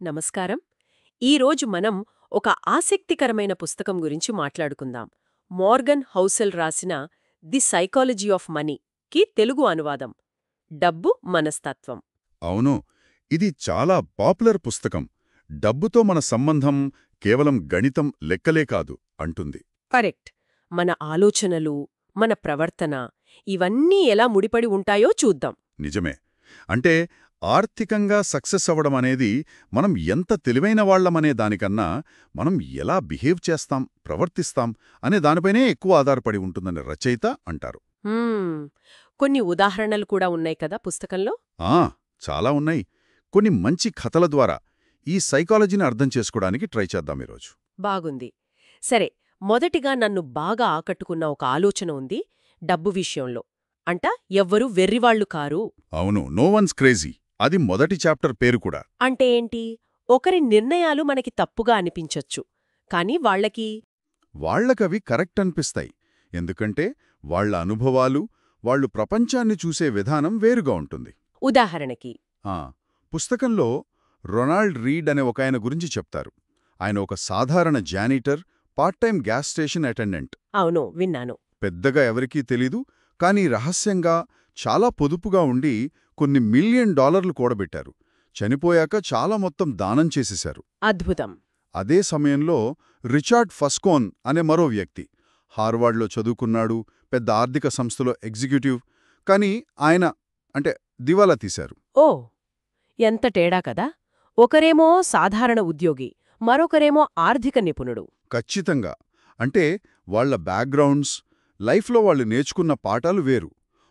నమస్కారం. ఈరోజు మనం ఒక ఆసక్తికరమైన పుస్తకం గురించి మాట్లాడుకుందాం. మోర్గన్ హౌసెల్ రాసిన ది సైకాలజీ ఆఫ్ మనీకి తెలుగు అనువాదం డబ్బు మనస్తత్వం. అవును, ఇది చాలా పాపులర్ పుస్తకం. డబ్బుతో మన సంబంధం కేవలం గణితం, లెక్కలే కాదు అంటుంది. కరెక్ట్. మన ఆలోచనలు, మన ప్రవర్తన ఇవన్నీ ఎలా ముడిపడి ఉంటాయో చూద్దాం. నిజమే. అంటే ఆర్థికంగా సక్సెస్ అవ్వడం అనేది మనం ఎంత తెలివైన వాళ్లమనే దానికన్నా మనం ఎలా బిహేవ్ చేస్తాం, ప్రవర్తిస్తాం అనే దానిపైనే ఎక్కువ ఆధారపడి ఉంటుందని రచయిత అంటారు. కొన్ని ఉదాహరణలు కూడా ఉన్నాయి కదా పుస్తకంలో? చాలా ఉన్నాయి. కొన్ని మంచి కథల ద్వారా ఈ సైకాలజీని అర్థం చేసుకోవడానికి ట్రై చేద్దాం ఈరోజు. బాగుంది. సరే, మొదటిగా నన్ను బాగా ఆకట్టుకున్న ఒక ఆలోచన ఉంది డబ్బు విషయంలో. అంట ఎవ్వరూ వెర్రివాళ్లు కారు. అవును, నో వన్స్ క్రేజీ. అది మొదటి చాప్టర్ పేరు కూడా. అంటే ఏంటి? ఒకరి నిర్ణయాలు మనకి తప్పుగా అనిపించొచ్చు, కానీ వాళ్లకవి కరెక్ట్ అనిపిస్తాయి. ఎందుకంటే వాళ్ల అనుభవాలు, వాళ్లు ప్రపంచాన్ని చూసే విధానం వేరుగా ఉంటుంది. ఉదాహరణకి పుస్తకంలో రొనాల్డ్ రీడ్ అనే ఒకాయన గురించి చెప్తారు. ఆయన ఒక సాధారణ janitor, part time gas station attendant. అవును, విన్నాను. పెద్దగా ఎవరికీ తెలీదు, కానీ రహస్యంగా చాలా పొదుపుగా ఉండి కొన్ని $1 మిలియన్ కూడబెట్టారు. చనిపోయాక చాలా మొత్తం దానం చేసేశారు. అద్భుతం. అదే సమయంలో రిచార్డ్ ఫస్కోన్ అనే మరో వ్యక్తి హార్వర్డ్లో చదువుకున్నాడు, పెద్ద ఆర్థిక సంస్థలో ఎగ్జిక్యూటివ్. కానీ ఆయన దివాలా తీశారు. ఓ, ఎంత తేడా కదా! ఒకరేమో సాధారణ ఉద్యోగి, మరొకరేమో ఆర్థిక నిపుణుడు. ఖచ్చితంగా. అంటే వాళ్ల బ్యాక్గ్రౌండ్స్, లైఫ్లో వాళ్ళు నేర్చుకున్న పాఠాలు వేరు.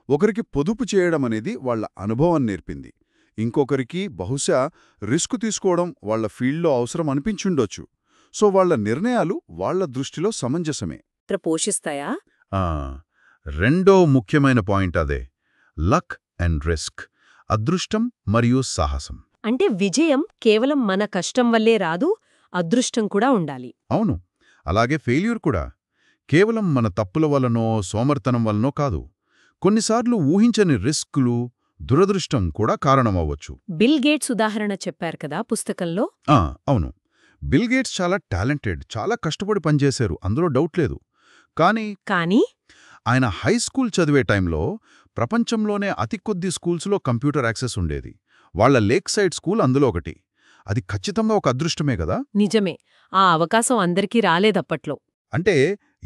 ఒకరికి పొదుపు చేయడమనేది వాళ్ల అనుభవం నేర్పింది, ఇంకొకరికి బహుశా రిస్క్ తీసుకోవడం వాళ్ల ఫీల్డ్లో అవసరం అనిపించుండొచ్చు. సో వాళ్ల నిర్ణయాలు వాళ్ల దృష్టిలో సమంజసమే. పోషిస్తాయా? రెండో ముఖ్యమైన పాయింట్ అదే, లక్ అండ్ రిస్క్, అదృష్టం మరియు సాహసం. అంటే విజయం కేవలం మన కష్టం వల్లే రాదు, అదృష్టం కూడా ఉండాలి. అవును, అలాగే ఫెయిల్యూర్ కూడా కేవలం మన తప్పుల వల్లనో సోమర్తనం వల్లనో కాదు. కొన్నిసార్లు ఊహించని రిస్కులు, దురదృష్టం కూడా కారణమవ్వచ్చు. బిల్ గేట్స్ ఉదాహరణ చెప్పారు కదా పుస్తకంలో? అవును, బిల్ గేట్స్ చాలా టాలెంటెడ్, చాలా కష్టపడి పనిచేశారు, అందులో డౌట్ లేదు. కానీ ఆయన హై స్కూల్ చదివే టైంలో ప్రపంచంలోనే అతి కొద్ది స్కూల్స్లో కంప్యూటర్ యాక్సెస్ ఉండేది. వాళ్ల లేక్ సైడ్ స్కూల్ అందులో ఒకటి. అది ఖచ్చితంగా ఒక అదృష్టమే కదా? నిజమే, ఆ అవకాశం అందరికీ రాలేదప్పట్లో. అంటే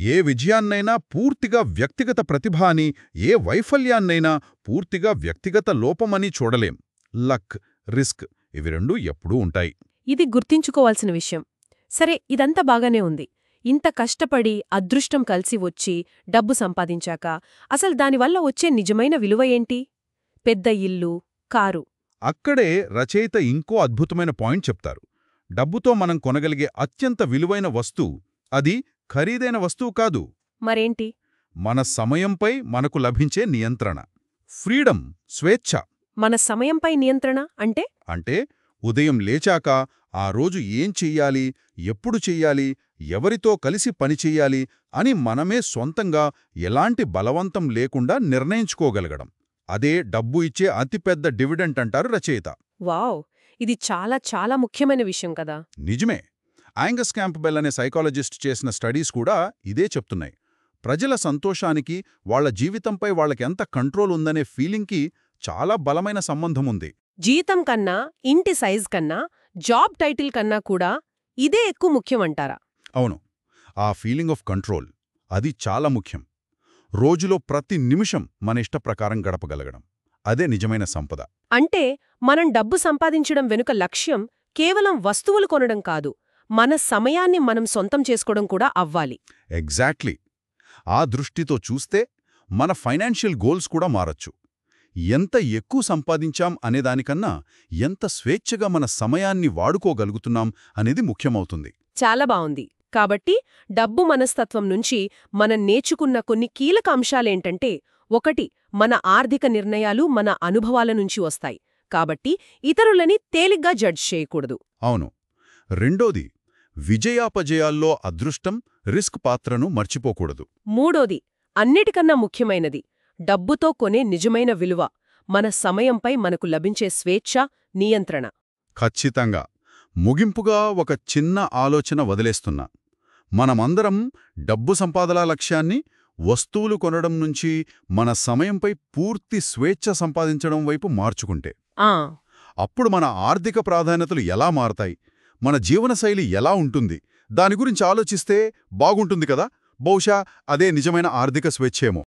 ఏ విజయాన్నైనా పూర్తిగా వ్యక్తిగత ప్రతిభ అని, ఏ వైఫల్యాన్నైనా పూర్తిగా వ్యక్తిగత లోపమని చూడలేం. లక్, రిస్క్ ఇవి రెండూ ఎప్పుడూ ఉంటాయి. ఇది గుర్తించుకోవాల్సిన విషయం. సరే, ఇదంతా బాగానే ఉంది. ఇంత కష్టపడి అదృష్టం కలిసి వచ్చి డబ్బు సంపాదించాక అసలు దానివల్ల వచ్చే నిజమైన విలువ ఏంటి? పెద్ద ఇల్లు, కారు. అక్కడే రచయిత ఇంకో అద్భుతమైన పాయింట్ చెప్తారు. డబ్బుతో మనం కొనగలిగే అత్యంత విలువైన వస్తువు అది ఖరీదైన వస్తువు కాదు. మరేంటి? మన సమయంపై మనకు లభించే నియంత్రణ, ఫ్రీడమ్, స్వేచ్ఛ. మన సమయంపై నియంత్రణ అంటే ఉదయం లేచాక ఆ రోజు ఏం చెయ్యాలి, ఎప్పుడు చెయ్యాలి, ఎవరితో కలిసి పనిచెయ్యాలి అని మనమే సొంతంగా ఎలాంటి బలవంతం లేకుండా నిర్ణయించుకోగలగడం. అదే డబ్బు ఇచ్చే అతిపెద్ద డివిడెంట్ అంటారు రచయిత. వావ్, ఇది చాలా చాలా ముఖ్యమైన విషయం కదా. నిజమే. యాంగస్ క్యాంప్బెల్ అనే సైకాలజిస్ట్ చేసిన స్టడీస్ కూడా ఇదే చెప్తున్నాయి. ప్రజల సంతోషానికి, వాళ్ల జీవితంపై వాళ్లకెంత కంట్రోల్ ఉందనే ఫీలింగ్కి చాలా బలమైన సంబంధం ఉంది. జీతం కన్నా, ఇంటి సైజ్ కన్నా, జాబ్ టైటిల్ కన్నా కూడా ఇదే ఎక్కువ ముఖ్యమంటారా? అవును, ఆ ఫీలింగ్ ఆఫ్ కంట్రోల్, అది చాలా ముఖ్యం. రోజులో ప్రతి నిమిషం మన ఇష్టప్రకారం గడపగలగడం, అదే నిజమైన సంపద. అంటే మనం డబ్బు సంపాదించడం వెనుక లక్ష్యం కేవలం వస్తువులు కొనడం కాదు, మన సమయాన్ని మనం సొంతం చేసుకోవడం కూడా అవ్వాలి. ఎగ్జాక్ట్లీ. ఆ దృష్టితో చూస్తే మన ఫైనాన్షియల్ గోల్స్ కూడా మారచ్చు. ఎంత ఎక్కువ సంపాదించాం అనేదానికన్నా ఎంత స్వేచ్ఛగా మన సమయాన్ని వాడుకోగలుగుతున్నాం అనేది ముఖ్యమవుతుంది. చాలా బావుంది. కాబట్టి డబ్బు మనస్తత్వం నుంచి మనం నేర్చుకున్న కొన్ని కీలక అంశాలేంటంటే, 1, మన ఆర్థిక నిర్ణయాలు మన అనుభవాల నుంచి వస్తాయి, కాబట్టి ఇతరులని తేలిగ్గా జడ్జ్ చేయకూడదు. అవును. రెండోది, విజయాపజయాల్లో అదృష్టం, రిస్క్ పాత్రను మర్చిపోకూడదు. 3, అన్నిటికన్నా ముఖ్యమైనది, డబ్బుతో కొనే నిజమైన విలువ మన సమయంపై మనకు లభించే స్వేచ్ఛ, నియంత్రణ. ఖచ్చితంగా. ముగింపుగా ఒక చిన్న ఆలోచన వదిలేస్తున్నా. మనమందరం డబ్బు సంపాదన లక్ష్యాన్ని వస్తువులు కొనడం నుంచి మన సమయంపై పూర్తి స్వేచ్ఛ సంపాదించడం వైపు మార్చుకుంటే, ఆ అప్పుడు మన ఆర్థిక ప్రాధాన్యతలు ఎలా మారతాయి, మన జీవనశైలి ఎలా ఉంటుంది, దాని గురించి ఆలోచిస్తే బాగుంటుంది కదా. బహుశా అదే నిజమైన ఆర్థిక స్వేచ్ఛేమో.